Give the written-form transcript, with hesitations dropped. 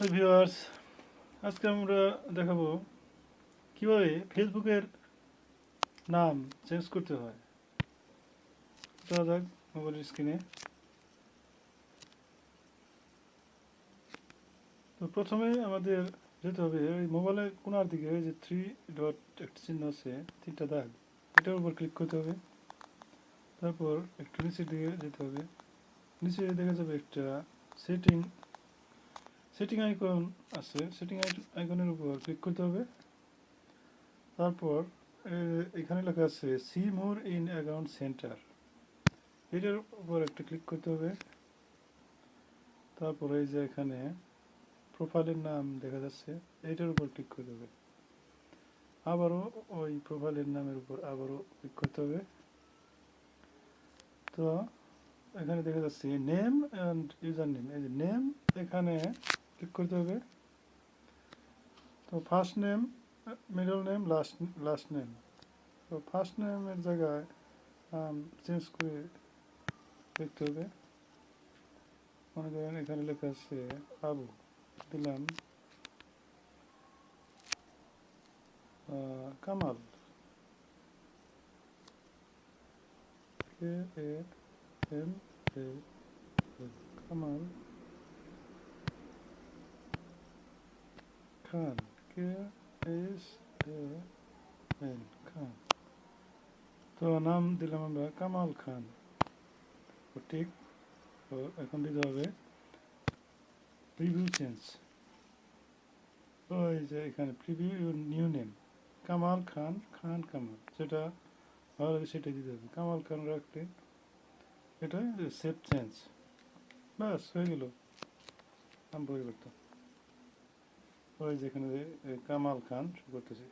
Hi viewers, আজকে আমরা দেখাবো কিভাবে ফেসবুকের নাম চেঞ্জ করতে হয়। যাওয়া যাক মোবাইলের স্ক্রিনে। তো প্রথমে আমাদের যেতে হবে ওই মোবাইলের কোনার দিকে ওই যে 3 ডট একটা চিহ্ন আছে, 3টা দাগ, এটার উপর ক্লিক করতে হবে। তারপর একটু নিচের দিকে যেতে হবে। নিচে দেখা যাবে একটা সেটিং সেটিং আইকন আছে, সেটিং আইকনের উপর ক্লিক করতে হবে। তারপর এখানে লেখা আছে see more in account centre, এটার উপর একটা ক্লিক করতে হবে। তারপরে এই যে এখানে প্রোফাইলের নাম দেখা যাচ্ছে, এইটার উপর ক্লিক করতে হবে। আবারও ওই প্রোফাইলের নামের উপর আবারও ক্লিক করতে হবে। তো এখানে দেখা যাচ্ছে নেম অ্যান্ড ইউজার নেম, এই যে নেম এখানে ক্লিক করতে হবে। তো first name, middle name, last name. তো ফার্স্ট নেমের জায়গায় চেঞ্জ করে দেখতে হবে। মনে করেন এখানে লেখা আছে আবু, দিলাম কামাল, কামাল খান, KSAN খান। তো নাম দিলাম আমরা কামাল খান, ঠিক। তো এখন দিতে হবে প্রিভিউ চেঞ্জ। ওই যে এখানে preview your new name, Kamal Khan, Kamal, যেটা ভালো লাগে সেটাই দিতে হবে। কামাল খান রাখলে এটা সেভ চেঞ্জ, ব্যাস হয়ে গেল নাম পরিবর্তন। ওই যেখানে কামাল খান করতেছে।